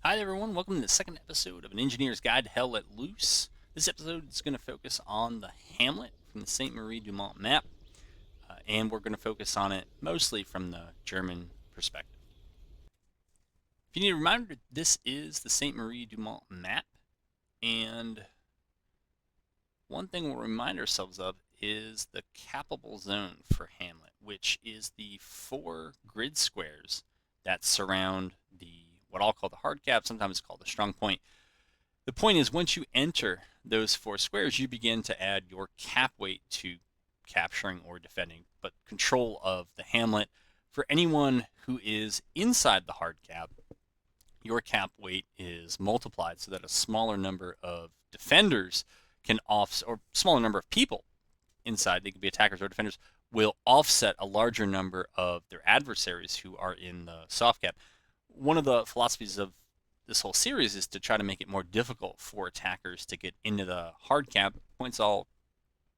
Hi everyone, welcome to the second episode of An Engineer's Guide to Hell Let Loose. This episode is going to focus on the Hamlet from the Saint Marie du Mont map, and we're going to focus on it mostly from the German perspective. If you need a reminder, this is the Saint Marie du Mont map, and one thing we'll remind ourselves of is the capable zone for Hamlet, which is the 4 grid squares that surround the what I'll call the hard cap, sometimes it's called the strong point. The point is, once you enter those 4 squares, you begin to add your cap weight to capturing or defending, but control of the Hamlet. For anyone who is inside the hard cap, your cap weight is multiplied so that a smaller number of defenders can offset, or smaller number of people inside, they could be attackers or defenders, will offset a larger number of their adversaries who are in the soft cap. One of the philosophies of this whole series is to try to make it more difficult for attackers to get into the hard cap. Points I'll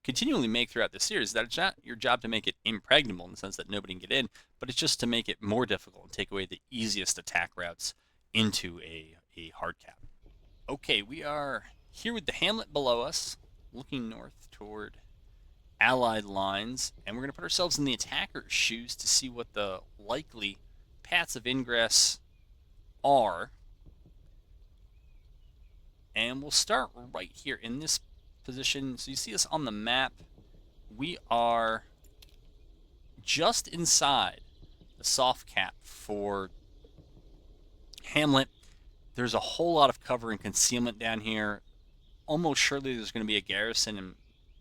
continually make throughout the series that it's not your job to make it impregnable in the sense that nobody can get in, but it's just to make it more difficult and take away the easiest attack routes into a hard cap. Okay, we are here with the Hamlet below us, looking north toward Allied lines, and we're going to put ourselves in the attacker's shoes to see what the likely paths of ingress are. And we'll start right here in this position. So you see us on the map. We are just inside the soft cap for Hamlet. There's a whole lot of cover and concealment down here. Almost surely there's going to be a garrison and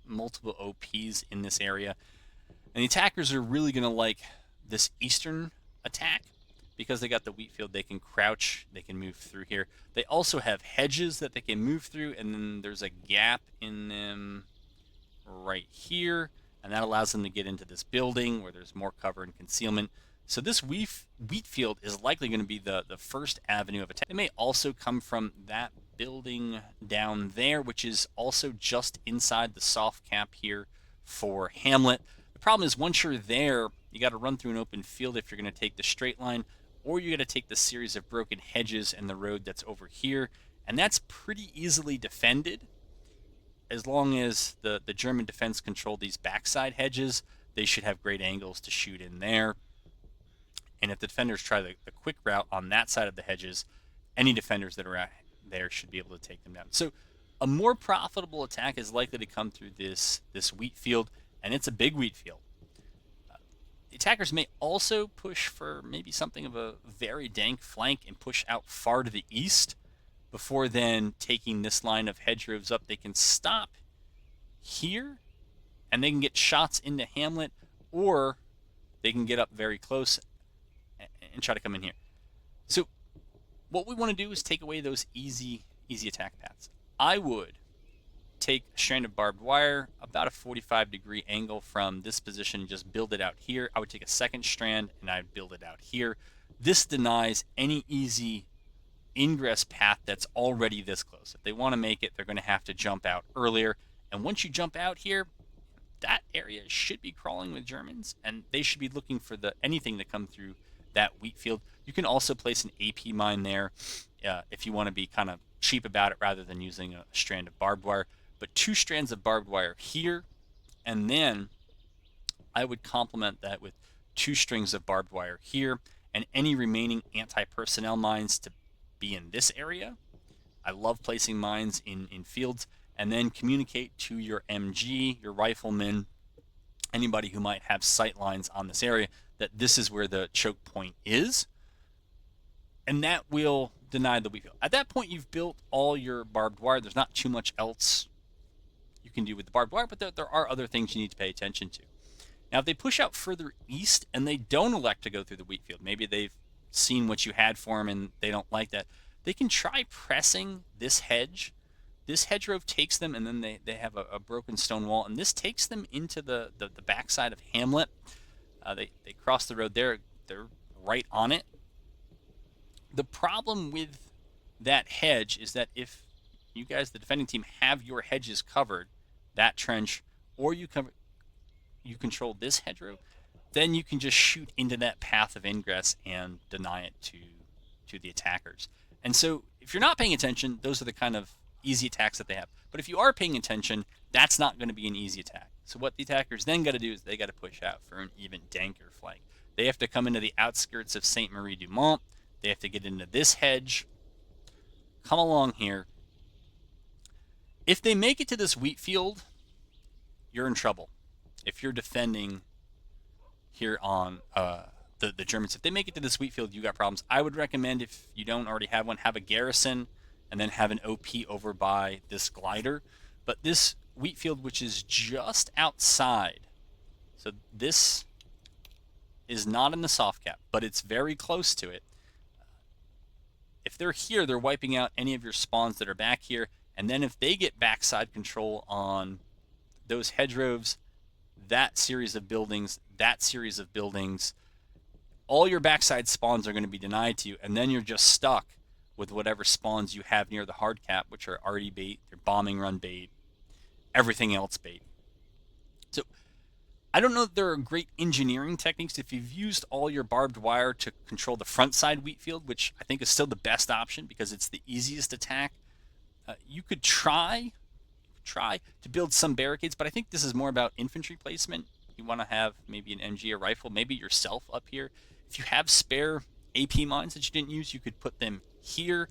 multiple OPs in this area. And the attackers are really going to like this eastern attack because they got the wheat field. They can crouch, they can move through here. They also have hedges that they can move through, and then there's a gap in them right here, and that allows them to get into this building where there's more cover and concealment. So this wheat field is likely going to be the first avenue of attack. It may also come from that building down there, which is also just inside the soft cap here for Hamlet. The problem is once you're there, you got to run through an open field if you're going to take the straight line, or you got to take the series of broken hedges and the road that's over here, and that's pretty easily defended. As long as the German defense control these backside hedges, they should have great angles to shoot in there. And if the defenders try the quick route on that side of the hedges, any defenders that are out there should be able to take them down. So a more profitable attack is likely to come through this wheat field, and it's a big wheat field. The attackers may also push for maybe something of a very dank flank and push out far to the east before then taking this line of hedgerows up. They can stop here and they can get shots into Hamlet, or they can get up very close and try to come in here. So what we want to do is take away those easy attack paths. I would take a strand of barbed wire about a 45-degree angle from this position and just build it out here. I would take a second strand and I'd build it out here. This denies any easy ingress path that's already this close. If they want to make it, they're going to have to jump out earlier. And once you jump out here, that area should be crawling with Germans, and they should be looking for anything that come through that wheat field. You can also place an AP mine there if you want to be kind of cheap about it rather than using a strand of barbed wire. But 2 strands of barbed wire here, and then I would complement that with 2 strings of barbed wire here, and any remaining anti-personnel mines to be in this area. I love placing mines in fields, and then communicate to your MG, your riflemen, anybody who might have sight lines on this area, that this is where the choke point is, and that will deny the wheat field. At that point, you've built all your barbed wire. There's not too much else you can do with the barbed wire, but there are other things you need to pay attention to. Now, if they push out further east and they don't elect to go through the wheat field, maybe they've seen what you had for them and they don't like that, they can try pressing this hedge. This hedgerow takes them, and then they have a broken stone wall, and this takes them into the backside of Hamlet. They cross the road there. They're right on it. The problem with that hedge is that if you guys, the defending team, have your hedges covered, that trench, or you control this hedgerow, then you can just shoot into that path of ingress and deny it to the attackers. And so if you're not paying attention, those are the kind of easy attacks that they have. But if you are paying attention, that's not going to be an easy attack. So what the attackers then got to do is they got to push out for an even danker flank. They have to come into the outskirts of Saint Marie du Mont. They have to get into this hedge, come along here. If they make it to this wheat field, you're in trouble. If you're defending here on the Germans, if they make it to this wheat field, you got problems. I would recommend, if you don't already have one, have a garrison and then have an OP over by this glider. But this wheat field, which is just outside, so this is not in the soft cap, but it's very close to it. If they're here, they're wiping out any of your spawns that are back here. And then if they get backside control on those hedgerows, that series of buildings, all your backside spawns are going to be denied to you. And then you're just stuck with whatever spawns you have near the hard cap, which are arty bait, they're bombing run bait, everything else bait. So I don't know that there are great engineering techniques. If you've used all your barbed wire to control the front side wheat field, which I think is still the best option because it's the easiest attack, you could try to build some barricades, but I think this is more about infantry placement. You want to have maybe an MG or rifle, maybe yourself up here. If you have spare AP mines that you didn't use, you could put them here.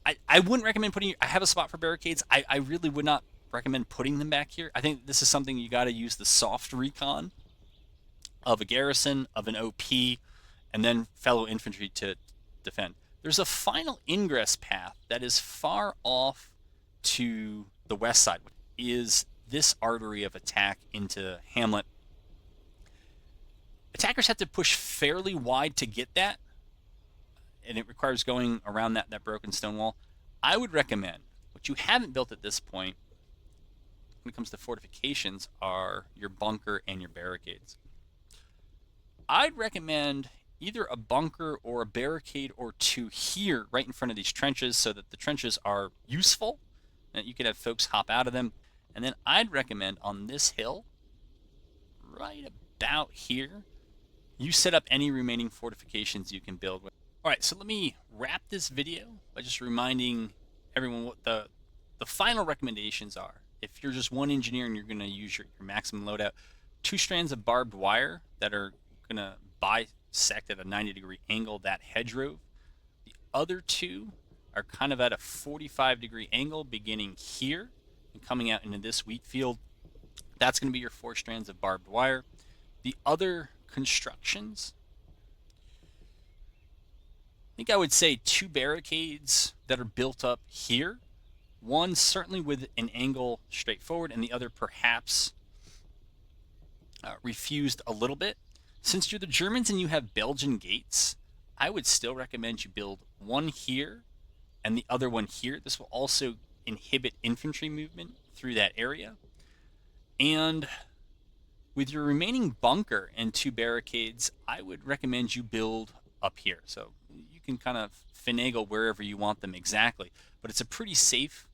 I wouldn't recommend putting. I have a spot for barricades. I really would not recommend putting them back here. I think this is something you got to use the soft recon of a garrison, of an OP, and then fellow infantry to defend. There's a final ingress path that is far off to the west side, which is this artery of attack into Hamlet. Attackers have to push fairly wide to get that, and it requires going around that broken stone wall. I would recommend, what you haven't built at this point when it comes to fortifications, are your bunker and your barricades. I'd recommend either a bunker or a barricade or two here right in front of these trenches so that the trenches are useful and you could have folks hop out of them. And then I'd recommend on this hill, right about here, you set up any remaining fortifications you can build with. All right, so let me wrap this video by just reminding everyone what the final recommendations are. If you're just one engineer and you're going to use your maximum loadout, 2 strands of barbed wire that are going to bisect at a 90-degree angle that hedgerow. The other 2 are kind of at a 45-degree angle beginning here and coming out into this wheat field. That's going to be your 4 strands of barbed wire. The other constructions, I think I would say 2 barricades that are built up here. One certainly with an angle straight forward, and the other perhaps refused a little bit. Since you're the Germans and you have Belgian gates, I would still recommend you build one here and the other one here. This will also inhibit infantry movement through that area. And with your remaining bunker and 2 barricades, I would recommend you build up here. So you can kind of finagle wherever you want them exactly, but it's a pretty safe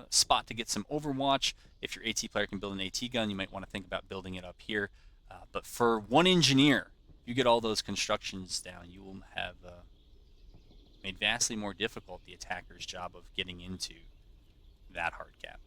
spot to get some overwatch. If your AT player can build an AT gun, you might want to think about building it up here. But for one engineer, you get all those constructions down, you will have made vastly more difficult the attacker's job of getting into that hard cap.